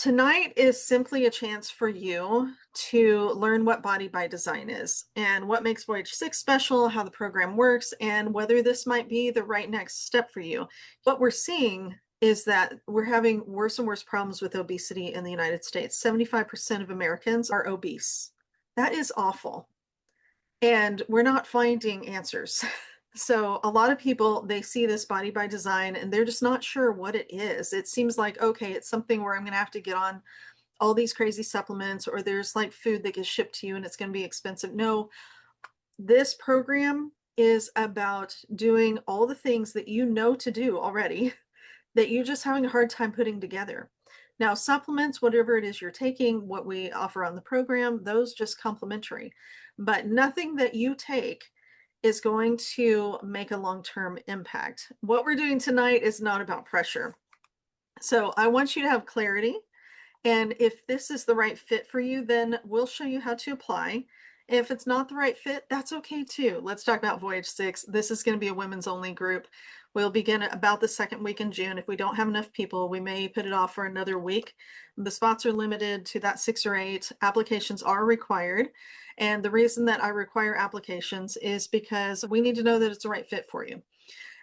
Tonight is simply a chance for you to learn what Body by Design is and what makes Voyage 6 special, how the program works, and whether this might be the right next step for you. What we're seeing is that we're having worse and worse problems with obesity in the United States. 75% of Americans are obese. That is awful. And we're not finding answers. So a lot of people, they see this Body by Design and they're just not sure what it is. It seems like, okay, it's something where I'm going to have to get on all these crazy supplements, or there's like food that gets shipped to you and it's going to be expensive. No, this program is about doing all the things that you know to do already that you're just having a hard time putting together. Now, supplements, whatever it is you're taking, what we offer on the program, those just complimentary. But nothing that you take is going to make a long-term impact. What we're doing tonight is not about pressure. So I want you to have clarity. And if this is the right fit for you, then we'll show you how to apply. If it's not the right fit, that's okay too. Let's talk about Voyage 6. This is going to be a women's only group. We'll begin about the second week in June. If we don't have enough people, we may put it off for another week. The spots are limited to that 6 or 8. Applications are required. And the reason that I require applications is because we need to know that it's the right fit for you.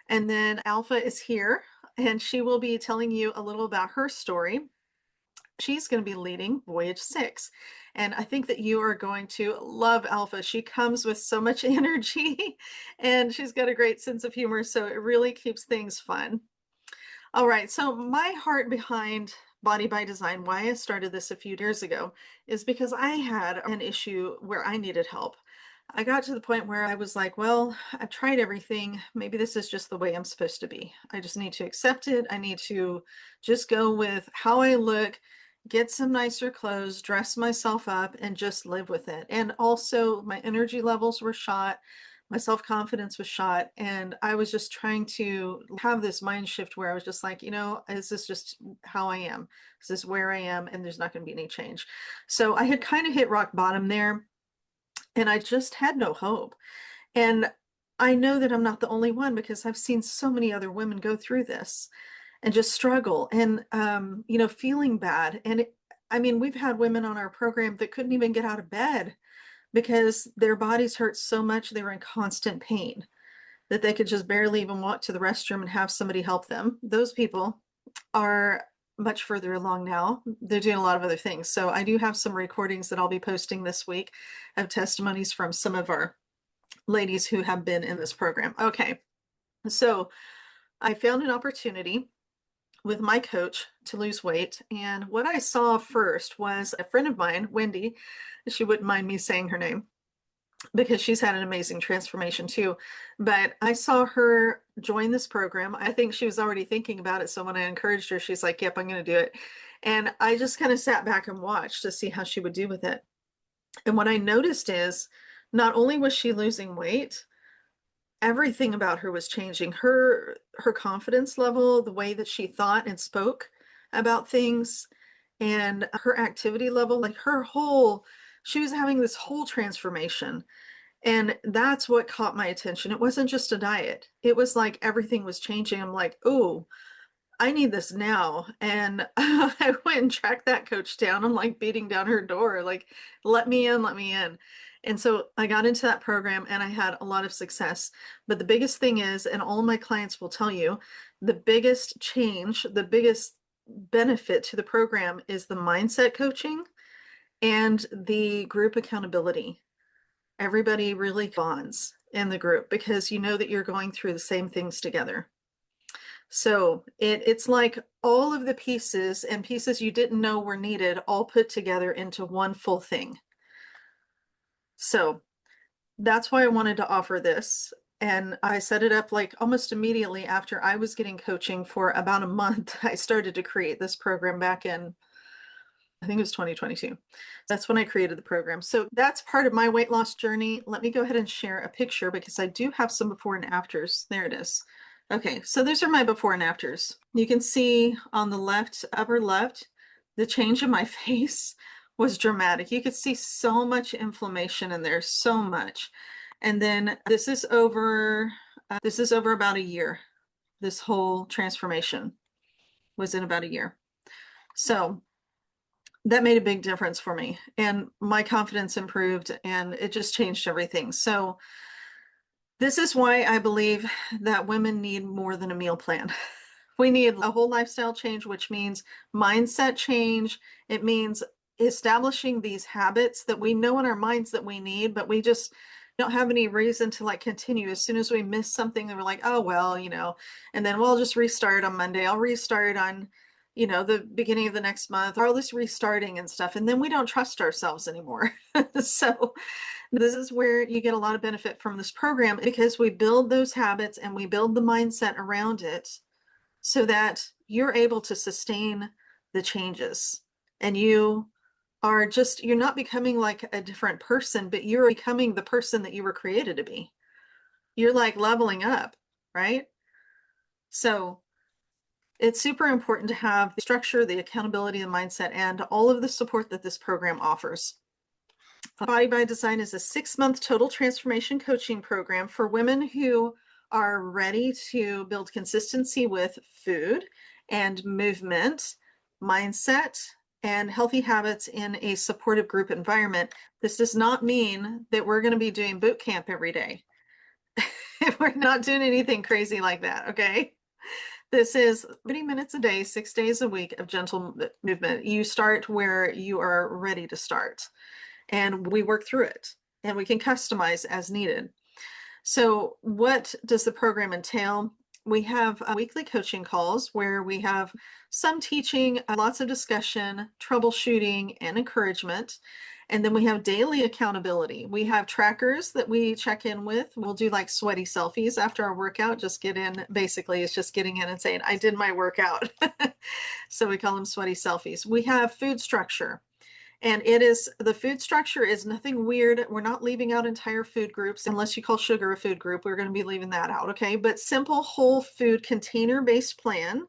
And then Alpha is here, and she will be telling you a little about her story. She's going to be leading Voyage 6. And I think that you are going to love Alpha. She comes with so much energy and she's got a great sense of humor. So it really keeps things fun. All right. So my heart behind Body by Design, why I started this a few years ago, is because I had an issue where I needed help. I got to the point where I was like, well, I've tried everything. Maybe this is just the way I'm supposed to be. I just need to accept it. I need to just go with how I look, get some nicer clothes, dress myself up, and just live with it. And also, my energy levels were shot. My self-confidence was shot. And I was just trying to have this mind shift where I was just like, is this just how I am? Is this where I am? And there's not going to be any change. So I had kind of hit rock bottom there. And I just had no hope. And I know that I'm not the only one because I've seen so many other women go through this and just struggle and, feeling bad. And I mean, we've had women on our program that couldn't even get out of bed because their bodies hurt so much they were in constant pain that they could just barely even walk to the restroom and have somebody help them. Those people are much further along now. They're doing a lot of other things. So I do have some recordings that I'll be posting this week of testimonies from some of our ladies who have been in this program. Okay, so I found an opportunity with my coach to lose weight. And what I saw first was a friend of mine, Wendy. She wouldn't mind me saying her name because she's had an amazing transformation too. But I saw her join this program. I think she was already thinking about it. So when I encouraged her, she's like, yep, I'm going to do it. And I just kind of sat back and watched to see how she would do with it. And what I noticed is not only was she losing weight, everything about her was changing. Her confidence level, the way that she thought and spoke about things, and her activity level, like she was having this whole transformation. And that's what caught my attention. It wasn't just a diet. It was like everything was changing. I'm like, oh, I need this now. And I went and tracked that coach down. I'm like beating down her door, like, let me in, let me in. And so I got into that program and I had a lot of success. But the biggest thing is, and all my clients will tell you, the biggest change, the biggest benefit to the program is the mindset coaching and the group accountability. Everybody really bonds in the group because you know that you're going through the same things together. So it's like all of the pieces and pieces you didn't know were needed all put together into one full thing. So that's why I wanted to offer this. And I set it up like almost immediately after I was getting coaching for about a month. I started to create this program back in, I think it was 2022. That's when I created the program. So that's part of my weight loss journey. Let me go ahead and share a picture because I do have some before and afters. There it is. Okay, so these are my before and afters. You can see on the left, upper left, the change in my face was dramatic. You could see so much inflammation in there, so much. And then this is over about a year. This whole transformation was in about a year. So That made a big difference for me, and my confidence improved, and it just changed everything. So this is why I believe that women need more than a meal plan. We need a whole lifestyle change, which means mindset change. It means establishing these habits that we know in our minds that we need, but we just don't have any reason to like continue. As soon as we miss something, then we're like, oh, well, and then we'll just restart on Monday. I'll restart on, the beginning of the next month, or all this restarting and stuff. And then we don't trust ourselves anymore. So this is where you get a lot of benefit from this program because we build those habits and we build the mindset around it so that you're able to sustain the changes. And you're not becoming like a different person, but you're becoming the person that you were created to be. You're like leveling up, right? So it's super important to have the structure, the accountability, the mindset, and all of the support that this program offers. Body by Design is a 6-month total transformation coaching program for women who are ready to build consistency with food and movement, mindset, and healthy habits in a supportive group environment. This does not mean that we're going to be doing boot camp every day. We're not doing anything crazy like that, okay? This is 30 minutes a day, 6 days a week of gentle movement. You start where you are ready to start, and we work through it, and we can customize as needed. So what does the program entail? We have weekly coaching calls where we have some teaching, lots of discussion, troubleshooting, and encouragement. And then we have daily accountability. We have trackers that we check in with. We'll do like sweaty selfies after our workout. Just get in. Basically, it's just getting in and saying, I did my workout. So we call them sweaty selfies. We have food structure. And the food structure is nothing weird. We're not leaving out entire food groups unless you call sugar a food group. We're going to be leaving that out, okay? But simple whole food container-based plan.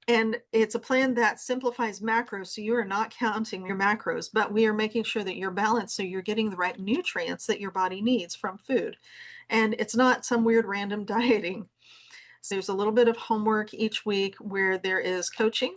And it's a plan that simplifies macros, so you are not counting your macros, but we are making sure that you're balanced so you're getting the right nutrients that your body needs from food. And it's not some weird random dieting. So there's a little bit of homework each week where there is coaching.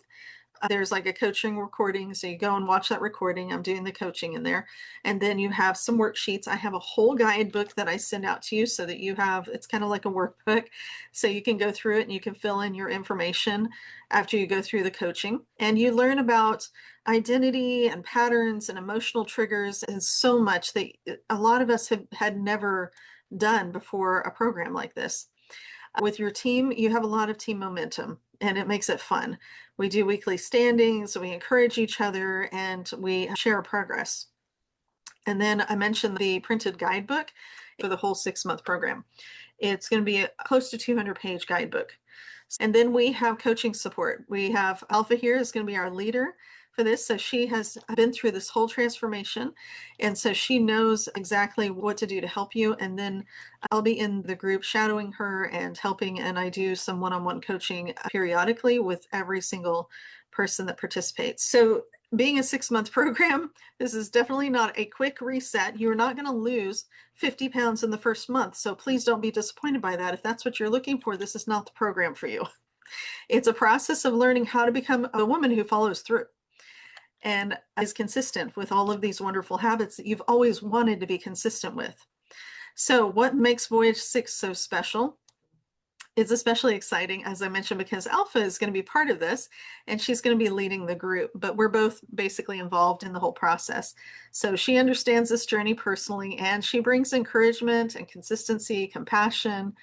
There's like a coaching recording. So you go and watch that recording. I'm doing the coaching in there. And then you have some worksheets. I have a whole guidebook that I send out to you so that it's kind of like a workbook. So you can go through it and you can fill in your information after you go through the coaching. And you learn about identity and patterns and emotional triggers and so much that a lot of us had never done before a program like this. With your team, you have a lot of team momentum and it makes it fun. We do weekly standings, we encourage each other, and we share progress. And then I mentioned the printed guidebook for the whole 6-month program. It's going to be a close to 200-page guidebook. And then we have coaching support. We have Alpha here is going to be our leader for this. So she has been through this whole transformation. And so she knows exactly what to do to help you. And then I'll be in the group shadowing her and helping. And I do some one-on-one coaching periodically with every single person that participates. So being a 6-month program, this is definitely not a quick reset. You're not going to lose 50 pounds in the first month. So please don't be disappointed by that. If that's what you're looking for, this is not the program for you. It's a process of learning how to become a woman who follows through and is consistent with all of these wonderful habits that you've always wanted to be consistent with. So what makes Voyage 6 so special? It's especially exciting, as I mentioned, because Alpha is going to be part of this and she's going to be leading the group, but we're both basically involved in the whole process. So she understands this journey personally and she brings encouragement and consistency, compassion,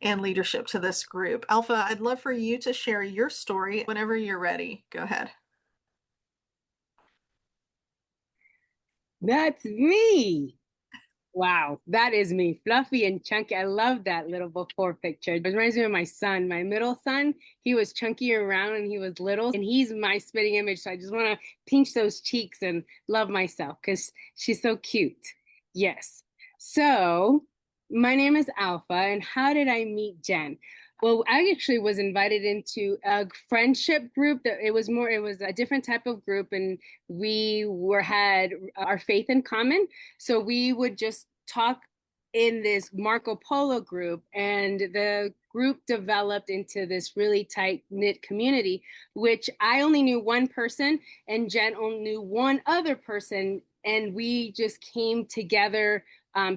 and leadership to this group. Alpha, I'd love for you to share your story whenever you're ready. Go ahead. That's me. Wow, that is me, fluffy and chunky. I love that little before picture. It reminds me of my son, my middle son. He was chunky around and he was little, and he's my spitting image. So I just want to pinch those cheeks and love myself because she's so cute. Yes. So my name is Alpha, and how did I meet Jen? Well, I actually was invited into a friendship group that it was a different type of group, and we had our faith in common. So we would just talk in this Marco Polo group, and the group developed into this really tight knit community, which I only knew one person, and Jen only knew one other person. And we just came together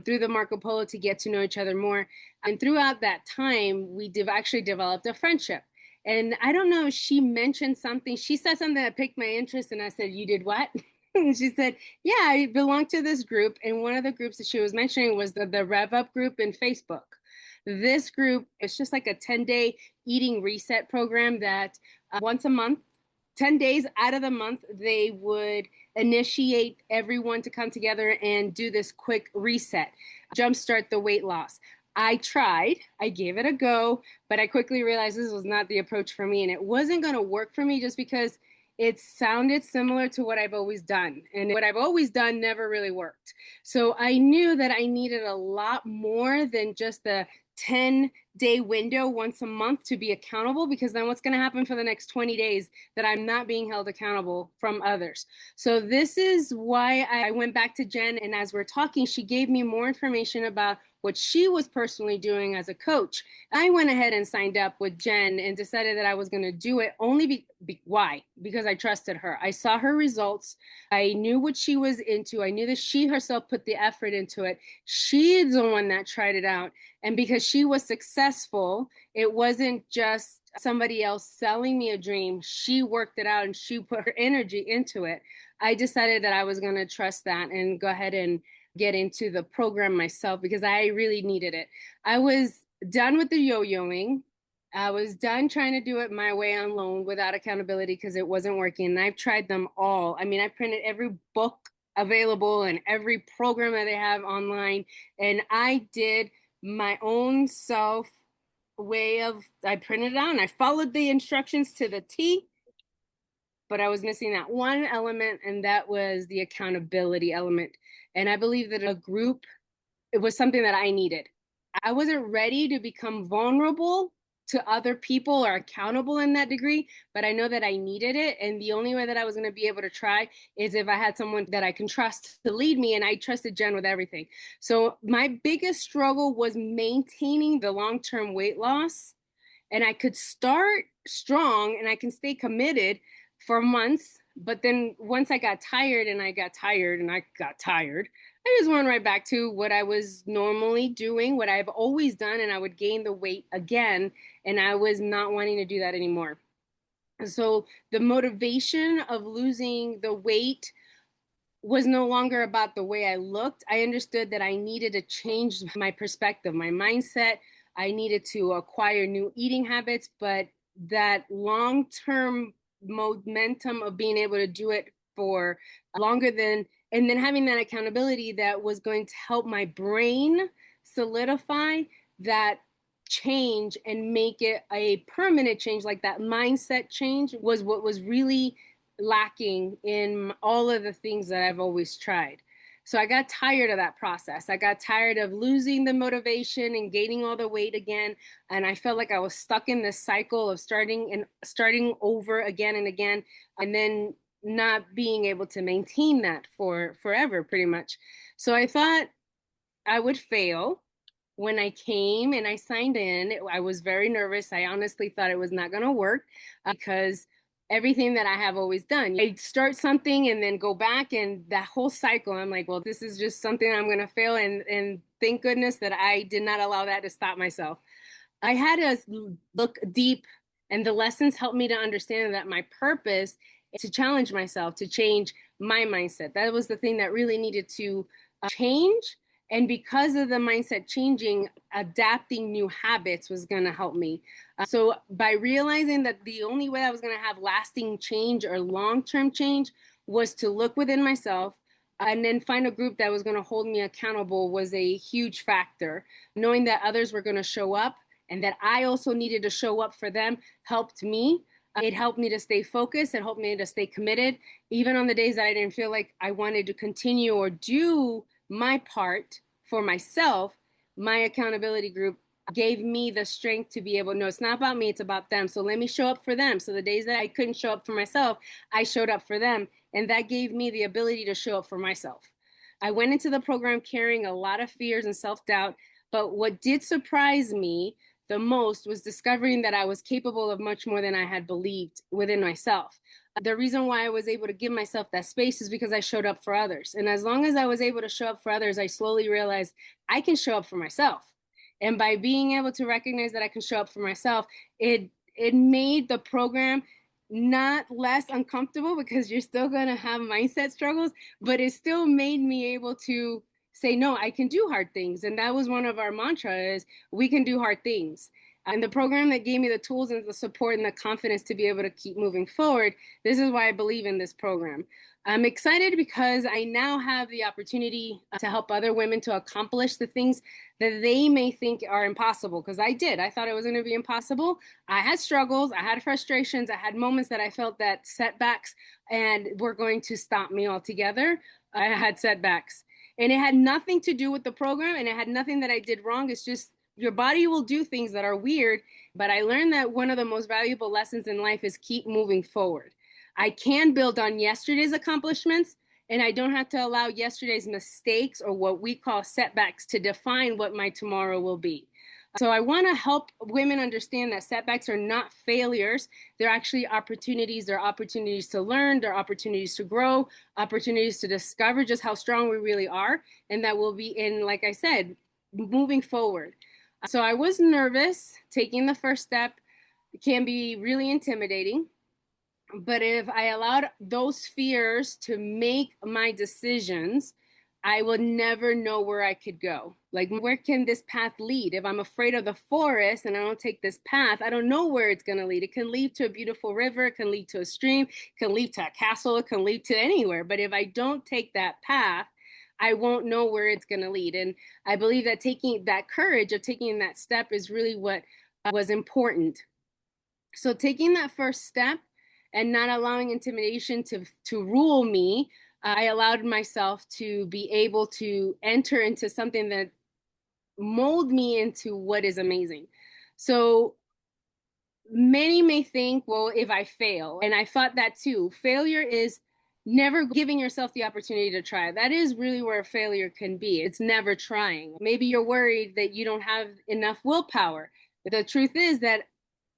through the Marco Polo to get to know each other more. And throughout that time, we actually developed a friendship. And I don't know, she mentioned something. She said something that piqued my interest, and I said, "You did what?" And she said, "Yeah, I belong to this group." And one of the groups that she was mentioning was the Rev Up group in Facebook. This group is just like a 10-day eating reset program that once a month, 10 days out of the month, they would initiate everyone to come together and do this quick reset, jumpstart the weight loss. I tried, I gave it a go, but I quickly realized this was not the approach for me, and it wasn't going to work for me just because it sounded similar to what I've always done. And what I've always done never really worked. So I knew that I needed a lot more than just the 10-day window once a month to be accountable, because then what's going to happen for the next 20 days that I'm not being held accountable from others. So this is why I went back to Jen, and as we're talking, she gave me more information about what she was personally doing as a coach. I went ahead and signed up with Jen and decided that I was going to do it only why? Because I trusted her. I saw her results. I knew what she was into. I knew that she herself put the effort into it. She's the one that tried it out. And because she was successful, it wasn't just somebody else selling me a dream. She worked it out and she put her energy into it. I decided that I was going to trust that and go ahead and get into the program myself because I really needed it. I was done with the yo-yoing. I was done trying to do it my way on loan without accountability because it wasn't working. And I've tried them all. I mean, I printed every book available and every program that they have online. And I did my own self way of, I printed it out and I followed the instructions to the T, but I was missing that one element, and that was the accountability element. And I believe that a group, it was something that I needed. I wasn't ready to become vulnerable to other people or accountable in that degree, but I know that I needed it. And the only way that I was going to be able to try is if I had someone that I can trust to lead me. And I trusted Jen with everything. So my biggest struggle was maintaining the long-term weight loss. And I could start strong and I can stay committed for months. But then once I got tired and I got tired and I got tired, I just went right back to what I was normally doing, what I've always done, and I would gain the weight again. And I was not wanting to do that anymore. So the motivation of losing the weight was no longer about the way I looked. I understood that I needed to change my perspective, my mindset. I needed to acquire new eating habits, but that long term momentum of being able to do it for longer than, and then having that accountability that was going to help my brain solidify that change and make it a permanent change, like that mindset change was what was really lacking in all of the things that I've always tried. So I got tired of that process. I got tired of losing the motivation and gaining all the weight again. And I felt like I was stuck in this cycle of starting over again and again, and then not being able to maintain that for forever, pretty much. So I thought I would fail. When I came and I signed in, I was very nervous. I honestly thought it was not going to work because everything that I have always done, I start something and then go back, and that whole cycle, I'm like, well, this is just something I'm going to fail. And thank goodness that I did not allow that to stop myself. I had to look deep, and the lessons helped me to understand that my purpose is to challenge myself, to change my mindset. That was the thing that really needed to change. And because of the mindset changing, adapting new habits was going to help me. So by realizing that the only way I was going to have lasting change or long-term change was to look within myself and then find a group that was going to hold me accountable was a huge factor. Knowing that others were going to show up and that I also needed to show up for them helped me. It helped me to stay focused. It helped me to stay committed, even on the days that I didn't feel like I wanted to continue or do my part for myself. My accountability group gave me the strength to be able, no, it's not about me, it's about them. So let me show up for them. So the days that I couldn't show up for myself, I showed up for them. And that gave me the ability to show up for myself. I went into the program carrying a lot of fears and self-doubt, but what did surprise me the most was discovering that I was capable of much more than I had believed within myself. The reason why I was able to give myself that space is because I showed up for others. And as long as I was able to show up for others, I slowly realized I can show up for myself. And by being able to recognize that I can show up for myself, it made the program not less uncomfortable because you're still going to have mindset struggles, but it still made me able to say, no, I can do hard things. And that was one of our mantras: we can do hard things. And the program that gave me the tools and the support and the confidence to be able to keep moving forward, this is why I believe in this program. I'm excited because I now have the opportunity to help other women to accomplish the things that they may think are impossible. Because I did. I thought it was going to be impossible. I had struggles. I had frustrations. I had moments that I felt that setbacks and were going to stop me altogether. I had setbacks. And it had nothing to do with the program, and it had nothing that I did wrong. It's just your body will do things that are weird. But I learned that one of the most valuable lessons in life is keep moving forward. I can build on yesterday's accomplishments, and I don't have to allow yesterday's mistakes or what we call setbacks to define what my tomorrow will be. So I want to help women understand that setbacks are not failures. They're actually opportunities. They're opportunities to learn. They're opportunities to grow, opportunities to discover just how strong we really are. And that will be in, like I said, moving forward. So I was nervous. Taking the first step can be really intimidating. But if I allowed those fears to make my decisions, I would never know where I could go. Like, where can this path lead? If I'm afraid of the forest and I don't take this path, I don't know where it's going to lead. It can lead to a beautiful river, it can lead to a stream, it can lead to a castle, it can lead to anywhere. But if I don't take that path, I won't know where it's going to lead. And I believe that taking that courage of taking that step is really what was important. So taking that first step and not allowing intimidation to rule me, I allowed myself to be able to enter into something that mold me into what is amazing. So many may think, well, if I fail, and I thought that too, failure is never giving yourself the opportunity to try. That is really where failure can be. It's never trying. Maybe you're worried that you don't have enough willpower. But the truth is that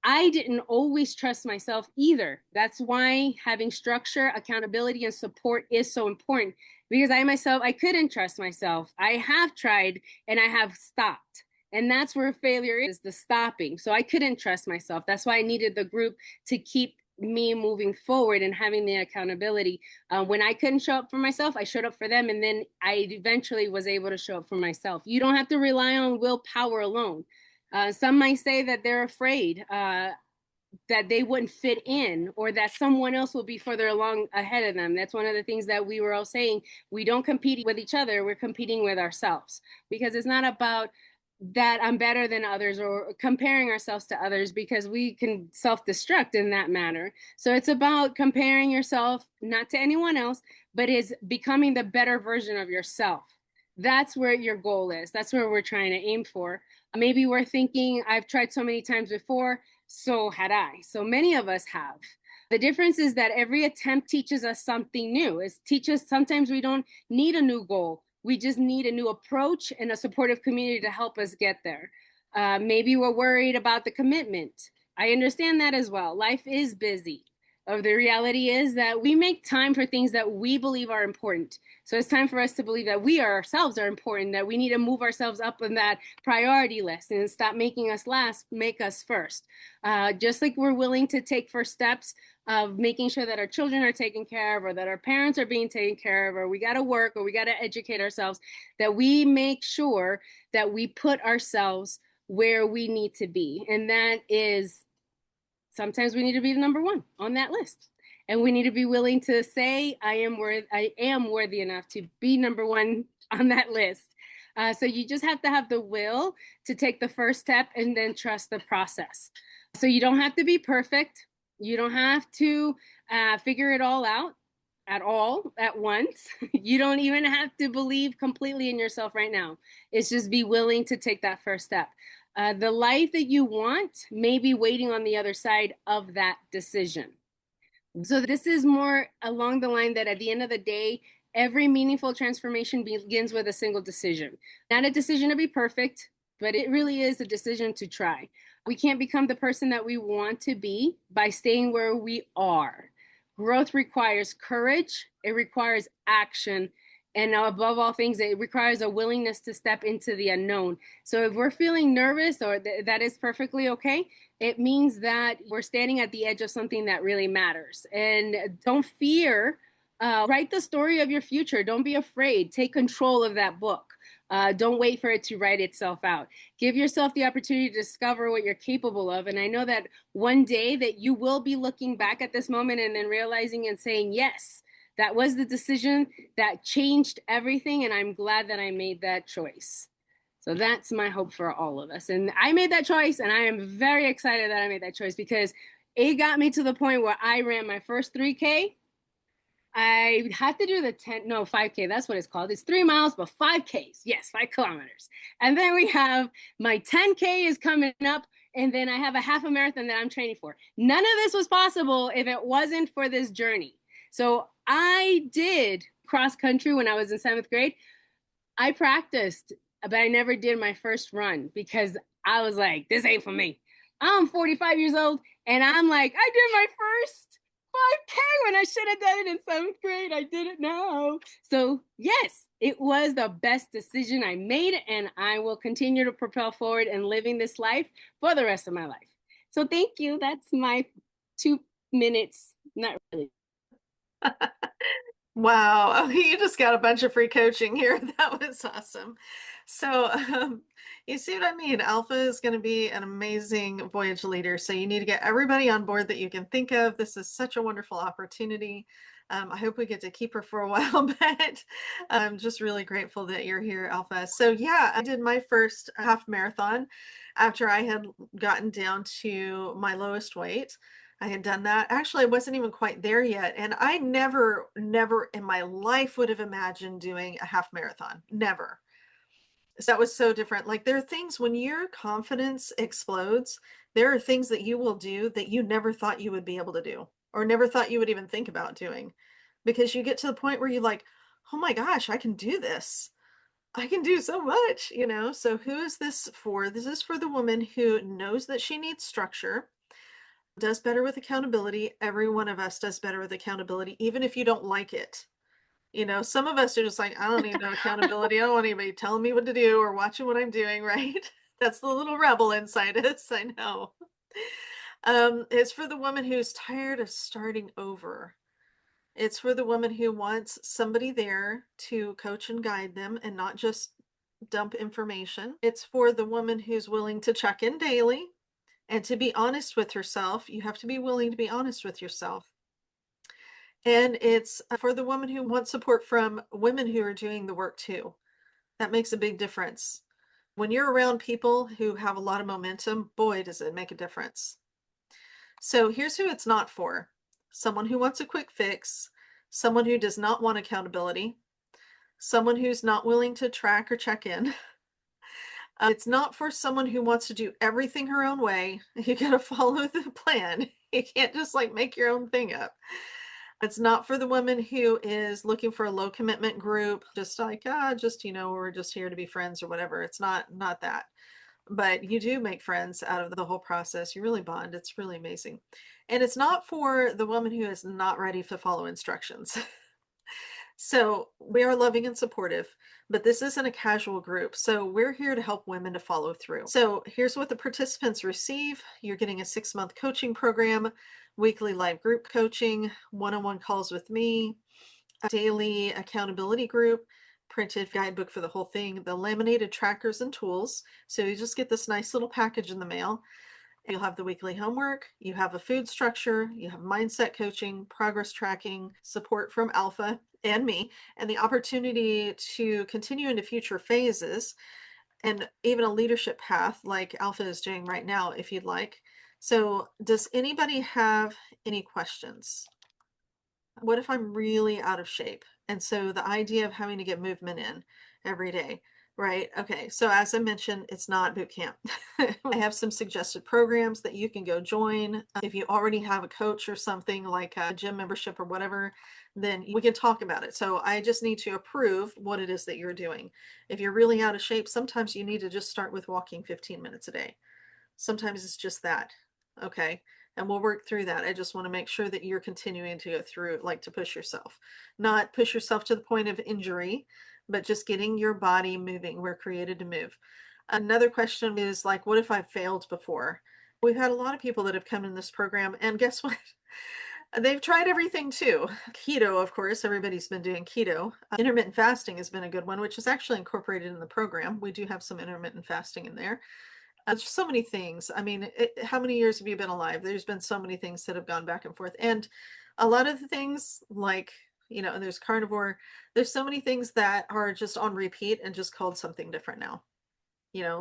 I didn't always trust myself either. That's why having structure, accountability, and support is so important, because I myself, I couldn't trust myself. I have tried and I have stopped. And that's where failure is, the stopping. So I couldn't trust myself. That's why I needed the group to keep me moving forward and having the accountability. When I couldn't show up for myself, I showed up for them. And then I eventually was able to show up for myself. You don't have to rely on willpower alone. Some might say that they're afraid that they wouldn't fit in, or that someone else will be further along ahead of them. That's one of the things that we were all saying. We don't compete with each other. We're competing with ourselves, because it's not about that I'm better than others or comparing ourselves to others, because we can self-destruct in that manner. So it's about comparing yourself not to anyone else, but is becoming the better version of yourself. That's where your goal is. That's where we're trying to aim for. Maybe we're thinking, I've tried so many times before, so had I. So many of us have. The difference is that every attempt teaches us something new. It teaches, sometimes we don't need a new goal. We just need a new approach and a supportive community to help us get there. Maybe we're worried about the commitment. I understand that as well. Life is busy. The reality is that we make time for things that we believe are important. So it's time for us to believe that we ourselves are important, that we need to move ourselves up on that priority list and stop making us last, make us first. Just like we're willing to take first steps of making sure that our children are taken care of, or that our parents are being taken care of, or we got to work, or we got to educate ourselves, that we make sure that we put ourselves where we need to be. And that is, sometimes we need to be the number one on that list. And we need to be willing to say, I am worthy enough to be number one on that list. So you just have to have the will to take the first step and then trust the process. So you don't have to be perfect. You don't have to figure it all out at once. You don't even have to believe completely in yourself right now. It's just be willing to take that first step. The life that you want may be waiting on the other side of that decision. So this is more along the line that at the end of the day, Every meaningful transformation begins with a single decision. Not a decision to be perfect, but it really is a decision to try. We can't become the person that we want to be by staying where we are. Growth requires courage, it requires action, and above all things, it requires a willingness to step into the unknown. So if we're feeling nervous, or that is perfectly okay, it means that we're standing at the edge of something that really matters. And don't fear. Write the story of your future. Don't be afraid. Take control of that book. Don't wait for it to write itself out. Give yourself the opportunity to discover what you're capable of. And I know that one day that you will be looking back at this moment and then realizing and saying, yes, that was the decision that changed everything. And I'm glad that I made that choice. So that's my hope for all of us. And I made that choice, and I am very excited that I made that choice because it got me to the point where I ran my first 3K. I had to do the 10, no, 5K. That's what it's called. It's 3 miles, but 5Ks. Yes, 5 kilometers. And then we have my 10K is coming up. And then I have a half a marathon that I'm training for. None of this was possible if it wasn't for this journey. So I did cross country when I was in 7th grade. I practiced, but I never did my first run because I was like, this ain't for me. I'm 45 years old and I'm like, I did my first 5K when I should have done it in 7th grade. I did it now. So, yes, it was the best decision I made, and I will continue to propel forward and living this life for the rest of my life. So, thank you. That's my 2 minutes. Not really. Wow. You just got a bunch of free coaching here. That was awesome. So, you see what I mean? Alpha is going to be an amazing voyage leader. So, you need to get everybody on board that you can think of. This is such a wonderful opportunity. I hope we get to keep her for a while, but I'm just really grateful that you're here, Alpha. So, yeah, I did my first half marathon after I had gotten down to my lowest weight. I had done that. Actually, I wasn't even quite there yet. And I never in my life would have imagined doing a half marathon. Never. So that was so different. Like there are things when your confidence explodes, there are things that you will do that you never thought you would be able to do or never thought you would even think about doing because you get to the point where you're like, oh my gosh, I can do this. I can do so much, you know? So who is this for? This is for the woman who knows that she needs structure, does better with accountability. Every one of us does better with accountability, even if you don't like it. You know, some of us are just like, I don't need no accountability. I don't want anybody telling me what to do or watching what I'm doing, right? That's the little rebel inside us. I know. It's for the woman who's tired of starting over. It's for the woman who wants somebody there to coach and guide them and not just dump information. It's for the woman who's willing to check in daily and to be honest with herself. You have to be willing to be honest with yourself. And it's for the woman who wants support from women who are doing the work too. That makes a big difference. When you're around people who have a lot of momentum, boy, does it make a difference. So here's who it's not for: someone who wants a quick fix, someone who does not want accountability, someone who's not willing to track or check in. It's not for someone who wants to do everything her own way. You got to follow the plan. You can't just like make your own thing up. It's not for the woman who is looking for a low commitment group, just like, just, you know, we're just here to be friends or whatever. It's not that. But you do make friends out of the whole process. You really bond. It's really amazing. And it's not for the woman who is not ready to follow instructions. So we are loving and supportive, but this isn't a casual group. So we're here to help women to follow through. So here's what the participants receive. You're getting a 6-month coaching program, weekly live group coaching, one-on-one calls with me, a daily accountability group, printed guidebook for the whole thing, the laminated trackers and tools. So you just get this nice little package in the mail. You'll have the weekly homework, you have a food structure, you have mindset coaching, progress tracking, support from Alpha and me, and the opportunity to continue into future phases and even a leadership path like Alpha is doing right now, if you'd like. So, does anybody have any questions? What if I'm really out of shape? And so the idea of having to get movement in every day, Right. Okay. So as I mentioned, it's not boot camp. I have some suggested programs that you can go join. If you already have a coach or something like a gym membership or whatever, then we can talk about it. So I just need to approve what it is that you're doing. If you're really out of shape, sometimes you need to just start with walking 15 minutes a day. Sometimes it's just that. Okay. And we'll work through that. I just want to make sure that you're continuing to go through, like to push yourself, not push yourself to the point of injury, but just getting your body moving. We're created to move. Another question is like, what if I failed before? We've had a lot of people that have come in this program, and guess what? They've tried everything too. Keto, of course, everybody's been doing keto. Intermittent fasting has been a good one, which is actually incorporated in the program. We do have some intermittent fasting in there. Just so many things. I mean, how many years have you been alive? There's been so many things that have gone back and forth. And a lot of the things, like, and there's carnivore, there's so many things that are just on repeat and just called something different now.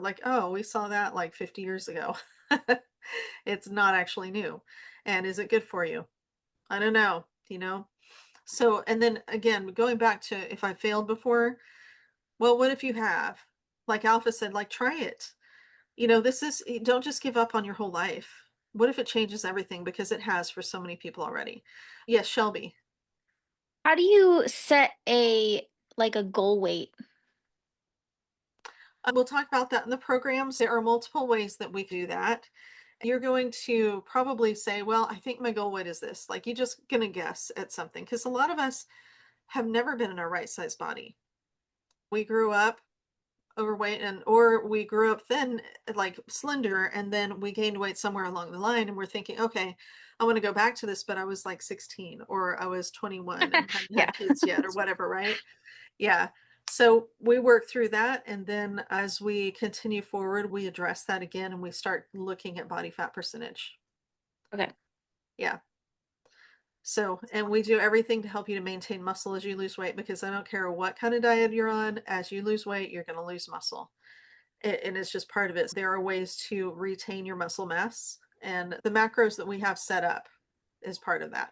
Like, oh, we saw that like 50 years ago. It's not actually new. And is it good for you? I don't know. So, and then again, going back to if I failed before, well, what if you have? Like Alpha said, like, try it. This is, don't just give up on your whole life. What if it changes everything? Because it has for so many people already. Yes, Shelby. How do you set a goal weight? We'll talk about that in the programs. There are multiple ways that we do that. You're going to probably say, well, I think my goal weight is this. Like, you're just going to guess at something because a lot of us have never been in our right size body. We grew up overweight, or we grew up thin, like slender, and then we gained weight somewhere along the line, and we're thinking, okay, I want to go back to this, but I was like 16 or I was 21 and hadn't Yeah. had kids yet or whatever, right? Yeah. So we work through that, and then as we continue forward, we address that again and we start looking at body fat percentage. Okay. Yeah. So, and we do everything to help you to maintain muscle as you lose weight, because I don't care what kind of diet you're on, as you lose weight, you're going to lose muscle. And it's just part of it. There are ways to retain your muscle mass, and the macros that we have set up is part of that.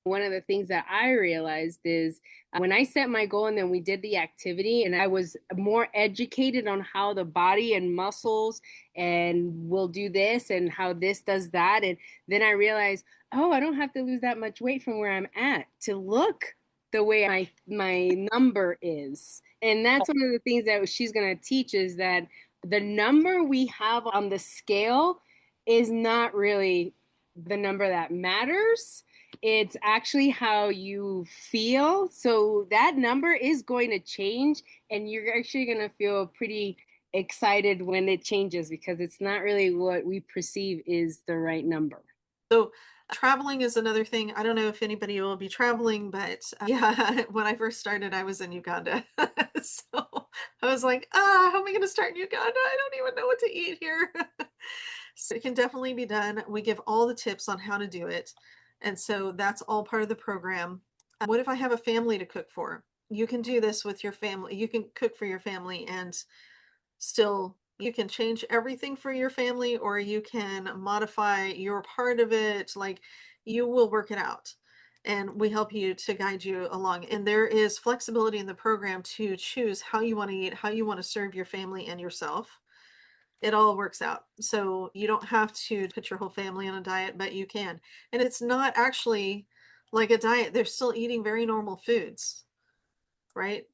One of the things that I realized is when I set my goal and then we did the activity, and I was more educated on how the body and muscles and will do this and how this does that. And then I realized, oh, I don't have to lose that much weight from where I'm at to look the way my number is. And that's one of the things that she's going to teach, is that the number we have on the scale is not really the number that matters. It's actually how you feel. So that number is going to change, and you're actually going to feel pretty excited when it changes, because it's not really what we perceive is the right number. So traveling is another thing. I don't know if anybody will be traveling, but yeah, when I first started, I was in Uganda. So I was like, how am I going to start in Uganda? I don't even know what to eat here. So it can definitely be done. We give all the tips on how to do it. And so that's all part of the program. What if I have a family to cook for? You can do this with your family. You can cook for your family, and still you can change everything for your family, or you can modify your part of it. Like, you will work it out, and we help you to guide you along. And there is flexibility in the program to choose how you want to eat, how you want to serve your family and yourself. It all works out. So you don't have to put your whole family on a diet, but you can. And it's not actually like a diet. They're still eating very normal foods, right?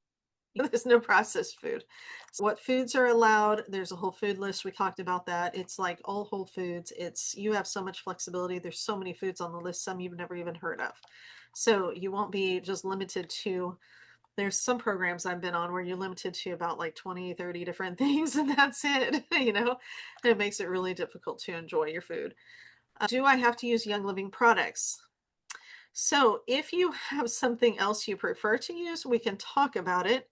There's no processed food. So what foods are allowed? There's a whole food list. We talked about that. It's like all whole foods. You have so much flexibility. There's so many foods on the list, some you've never even heard of. So you won't be just limited to, there's some programs I've been on where you're limited to about like 20, 30 different things, and that's it. It makes it really difficult to enjoy your food. Do I have to use Young Living products? So if you have something else you prefer to use, we can talk about it.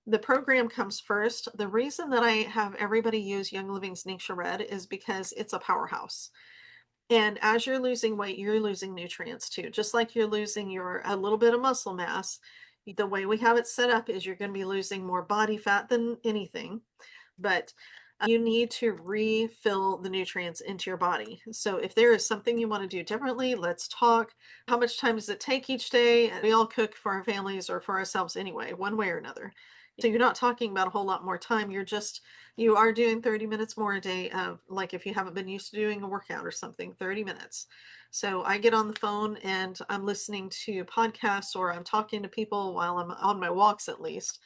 The program comes first. The reason that I have everybody use Young Living's Ningxia Red is because it's a powerhouse. And as you're losing weight, you're losing nutrients too. Just like you're losing a little bit of muscle mass, the way we have it set up is you're going to be losing more body fat than anything. But you need to refill the nutrients into your body. So if there is something you want to do differently, let's talk. How much time does it take each day? We all cook for our families or for ourselves anyway, one way or another. So you're not talking about a whole lot more time. You are doing 30 minutes more a day. Like if you haven't been used to doing a workout or something, 30 minutes. So I get on the phone and I'm listening to podcasts or I'm talking to people while I'm on my walks at least.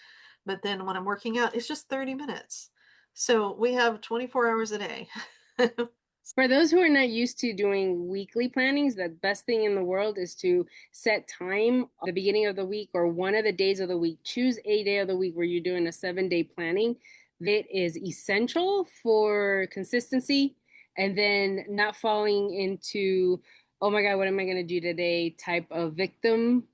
But then when I'm working out, it's just 30 minutes. So we have 24 hours a day. For those who are not used to doing weekly plannings, the best thing in the world is to set time at the beginning of the week or one of the days of the week. Choose a day of the week where you're doing a 7-day planning. That is essential for consistency and then not falling into, oh my God, what am I going to do today type of victim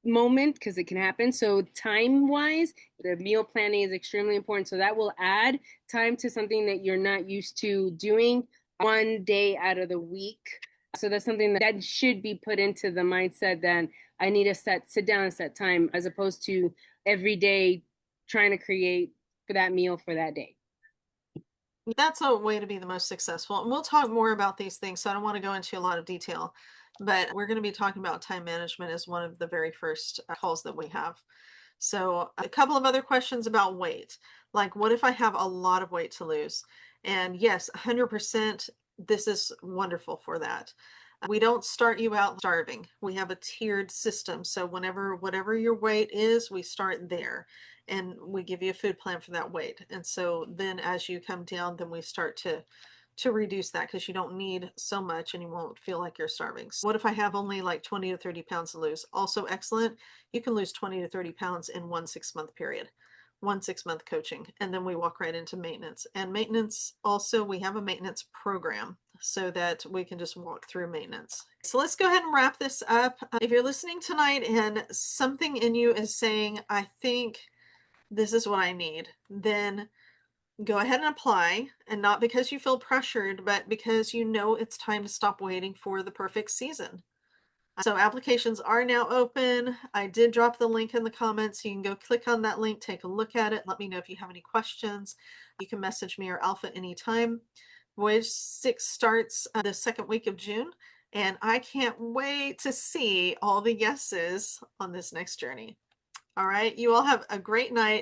moment, because it can happen. So time wise, the meal planning is extremely important. So that will add time to something that you're not used to doing one day out of the week. So that's something that should be put into the mindset that I need to sit down and set time, as opposed to every day trying to create for that meal for that day. That's a way to be the most successful. And we'll talk more about these things. So I don't want to go into a lot of detail, but we're going to be talking about time management as one of the very first calls that we have. So a couple of other questions about weight. Like, what if I have a lot of weight to lose? And yes, 100%, this is wonderful for that. We don't start you out starving. We have a tiered system. So whatever your weight is, we start there and we give you a food plan for that weight. And so then as you come down, then we start to reduce that because you don't need so much and you won't feel like you're starving. So what if I have only like 20 to 30 pounds to lose? Also excellent. You can lose 20 to 30 pounds in 1 6-month period, 1 6-month coaching. And then we walk right into maintenance. And maintenance also, we have a maintenance program so that we can just walk through maintenance. So let's go ahead and wrap this up. If you're listening tonight and something in you is saying, I think this is what I need, then go ahead and apply, and not because you feel pressured, but because you know it's time to stop waiting for the perfect season. So applications are now open. I did drop the link in the comments. You can go click on that link, take a look at it. Let me know if you have any questions. You can message me or Alpha anytime. Voyage 6 starts the second week of June, and I can't wait to see all the yeses on this next journey. All right, you all have a great night.